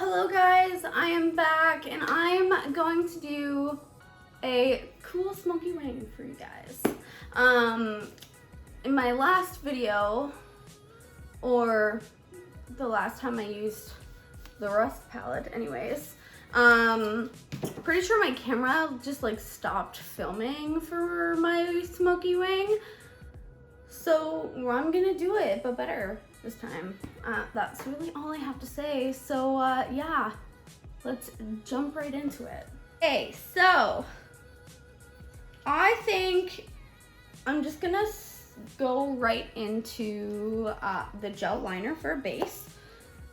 Hello guys, I am back and I'm going to do a cool smoky wing for you guys. In my last video, or the last time I used the Rust palette anyways, pretty sure my camera just like stopped filming for my smoky wing. So I'm gonna do it, but better this time. That's really all I have to say. So yeah, let's jump right into it. Okay, so I think I'm just gonna go right into the gel liner for a base.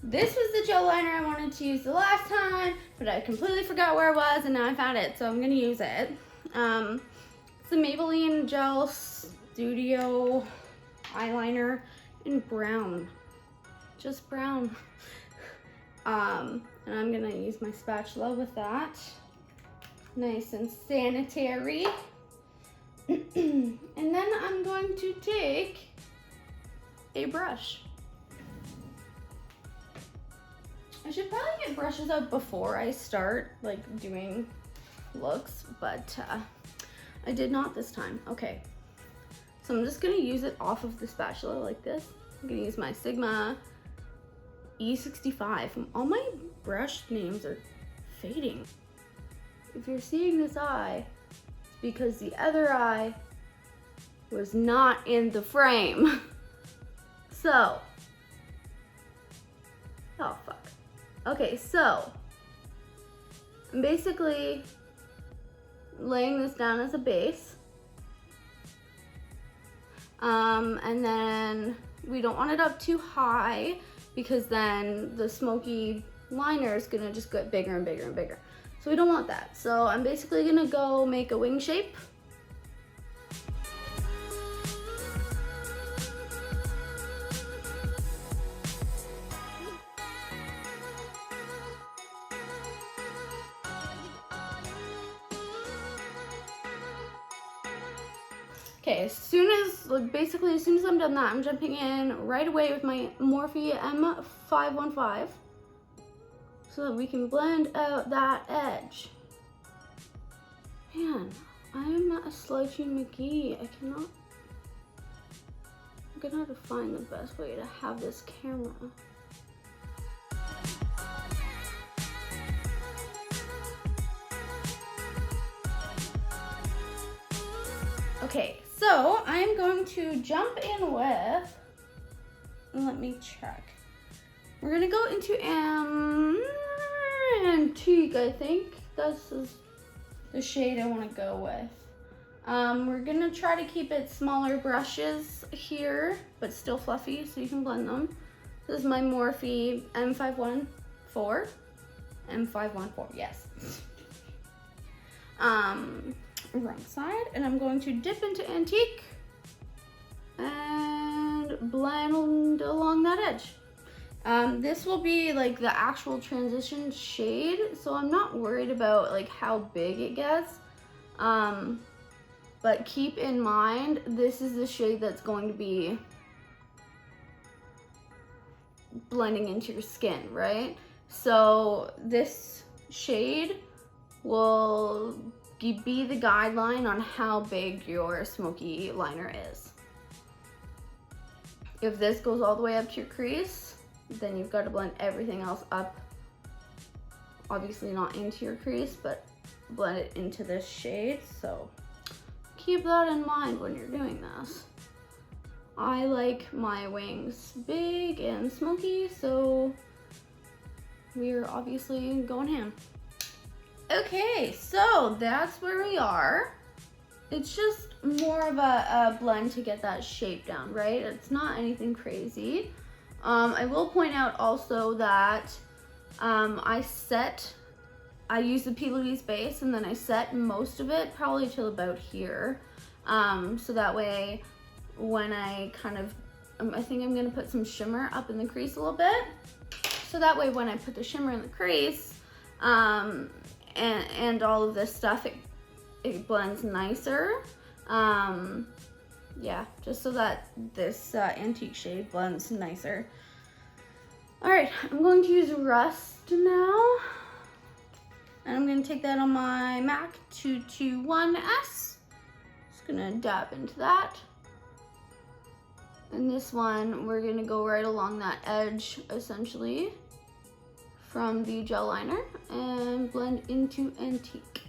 This was the gel liner I wanted to use the last time, but I completely forgot where it was and now I found it, so I'm gonna use it. It's the Maybelline Gel Studio eyeliner in brown, just brown. And I'm gonna use my spatula with that, nice and sanitary. And then I'm going to take a brush. I should probably get brushes out before I start like doing looks, but I did not this time. Okay. So I'm just gonna use it off of the spatula like this. I'm gonna use my Sigma E65. All my brush names are fading. If you're seeing this eye, it's because the other eye was not in the frame. So, oh fuck. Okay, so I'm basically laying this down as a base. And then we don't want it up too high because then the smoky liner is gonna just get bigger and bigger and bigger. So we don't want that. So I'm basically gonna go make a wing shape. Okay, basically as soon as I'm done that, I'm jumping in right away with my Morphe M515 so that we can blend out that edge. Man, I'm a slouchy McGee. I'm gonna have to find the best way to have this camera. Okay, so I'm going to jump in with, let me check. We're gonna go into Antique, I think. This is the shade I wanna go with. We're gonna try to keep it smaller brushes here, but still fluffy so you can blend them. This is my Morphe M514, yes. Wrong side, and I'm going to dip into Antique and blend along that edge. This will be like the actual transition shade, so I'm not worried about like how big it gets. But keep in mind, this is the shade that's going to be blending into your skin, right? So this shade will be the guideline on how big your smoky liner is. If this goes all the way up to your crease, then you've got to blend everything else up. Obviously not into your crease, but blend it into this shade. So keep that in mind when you're doing this. I like my wings big and smoky, so we're obviously going ham. Okay, so that's where we are. It's just more of a blend to get that shape down, right? It's not anything crazy. I will point out also that I use the P. Louise base and then I set most of it probably till about here. So that way when I think I'm gonna put some shimmer up in the crease a little bit. So that way when I put the shimmer in the crease, and all of this stuff, it blends nicer. Yeah, just so that this Antique shade blends nicer. All right, I'm going to use Rust now. And I'm gonna take that on my MAC 221S. Just gonna dab into that. And this one, we're gonna go right along that edge, essentially, from the gel liner and blend into Antique.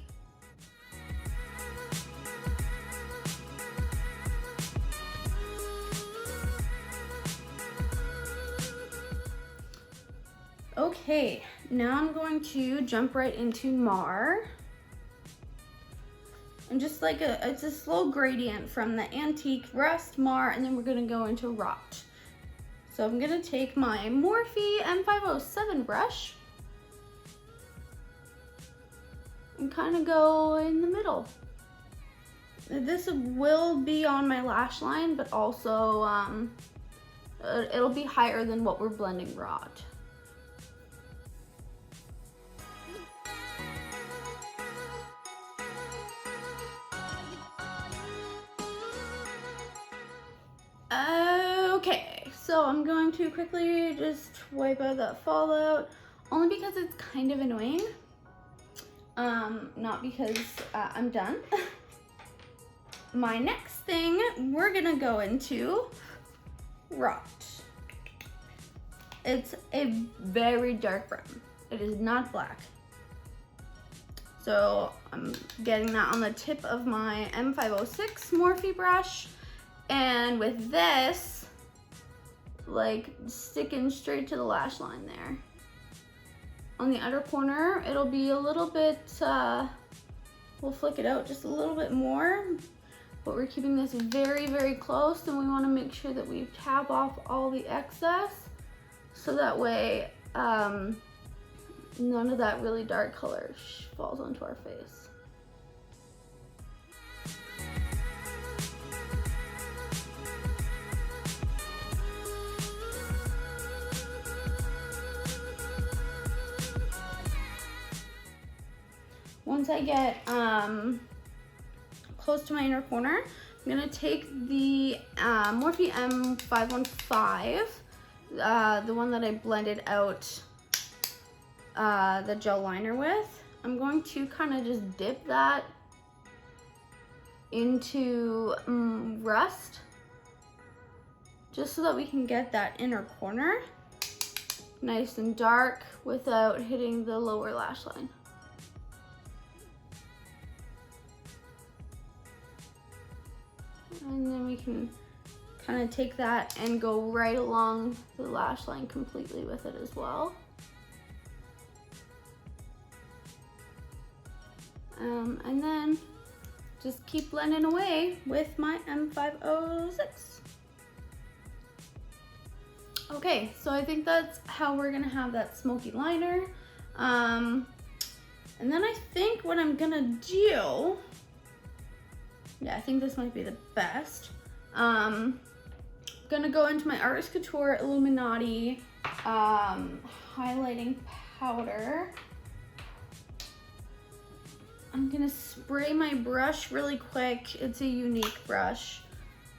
Okay, now I'm going to jump right into Mar. And just like it's a slow gradient from the Antique, Rust, Mar, and then we're gonna go into Rot. So I'm gonna take my Morphe M507 brush and kind of go in the middle. This will be on my lash line, but also it'll be higher than what we're blending Rot. Okay, so I'm going to quickly just wipe out that fallout, only because it's kind of annoying, not because I'm done. My next thing, we're gonna go into Rot. It's a very dark brown. It is not black. So I'm getting that on the tip of my M506 Morphe brush. And with this, like, sticking straight to the lash line there. On the outer corner, it'll be a little bit, we'll flick it out just a little bit more, but we're keeping this very, very close, and we wanna make sure that we tap off all the excess, so that way, none of that really dark color falls onto our face. Once I get close to my inner corner, I'm gonna take the Morphe M515, the one that I blended out the gel liner with. I'm going to kind of just dip that into Rust, just so that we can get that inner corner nice and dark without hitting the lower lash line. And then we can kind of take that and go right along the lash line completely with it as well. And then just keep blending away with my M506. Okay, so I think that's how we're gonna have that smoky liner. And then I think what I'm gonna do, yeah, I think this might be the best. Gonna go into my Artist Couture Illuminati highlighting powder. I'm gonna spray my brush really quick. It's a unique brush.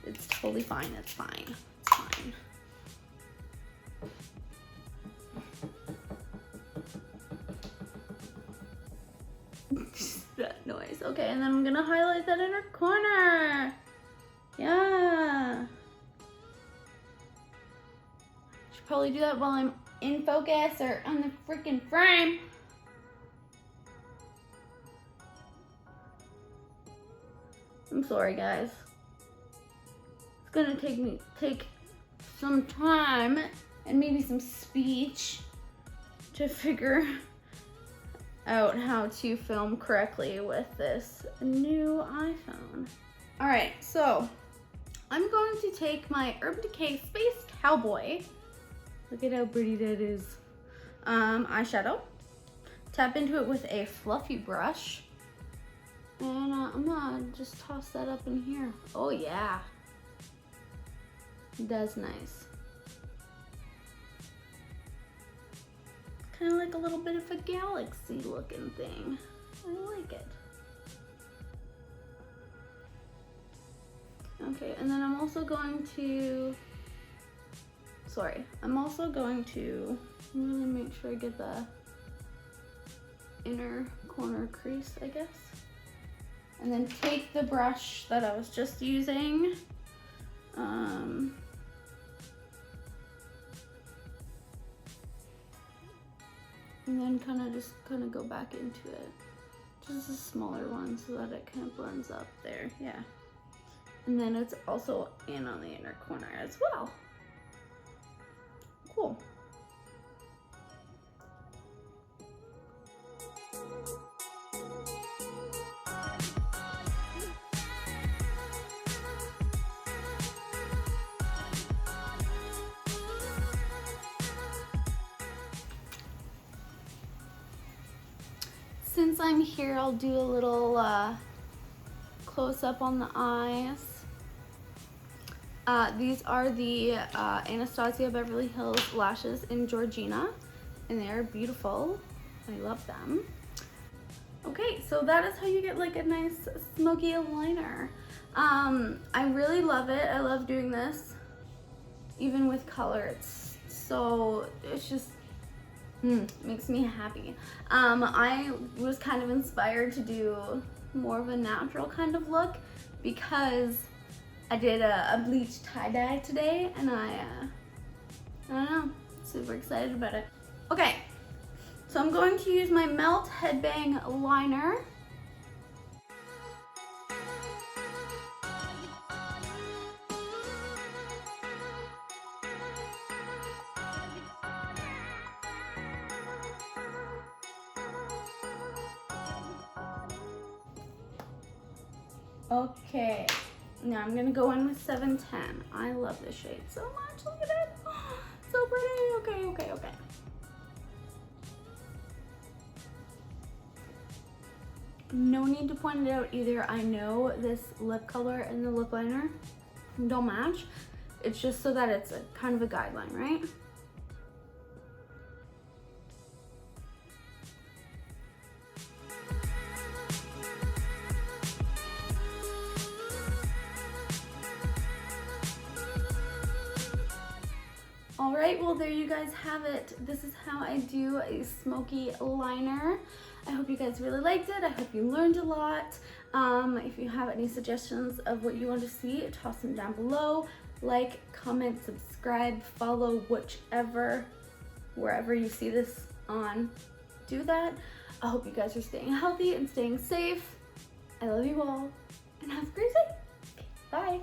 It's totally fine, it's fine, it's fine. That noise. Okay, and then I'm gonna highlight that inner corner. Yeah. Should probably do that while I'm in focus or on the freaking frame. I'm sorry, guys. It's gonna take some time and maybe some speech to figure out how to film correctly with this new iPhone. All right, so I'm going to take my Urban Decay Space Cowboy. Look at how pretty that is. Eyeshadow. Tap into it with a fluffy brush. And I'm gonna just toss that up in here. Oh yeah. That's nice. Kind of like a little bit of a galaxy looking thing. I like it. Okay, and then I'm also going to really make sure I get the inner corner crease, I guess. And then take the brush that I was just using. And then kind of go back into it. Just a smaller one so that it kind of blends up there, yeah. And then it's also in on the inner corner as well. Cool. Since I'm here, I'll do a little close up on the eyes. These are the Anastasia Beverly Hills lashes in Georgina, and they are beautiful. I love them. Okay, so that is how you get like a nice smoky liner. I really love it. I love doing this, even with color. It's just makes me happy. I was kind of inspired to do more of a natural kind of look because I did a bleach tie-dye today, and I don't know, super excited about it. Okay, so I'm going to use my Melt Headbang liner. Okay, now I'm gonna go in with 710. I love this shade so much. Look at it. Oh, so pretty. Okay. No need to point it out either. I know this lip color and the lip liner don't match. It's just so that it's a kind of a guideline, right? Alright, well there you guys have it. This is how I do a smoky liner. I hope you guys really liked it. I hope you learned a lot. If you have any suggestions of what you want to see, toss them down below. Like, comment, subscribe, follow, wherever you see this on, do that. I hope you guys are staying healthy and staying safe. I love you all, and have a great day. Bye.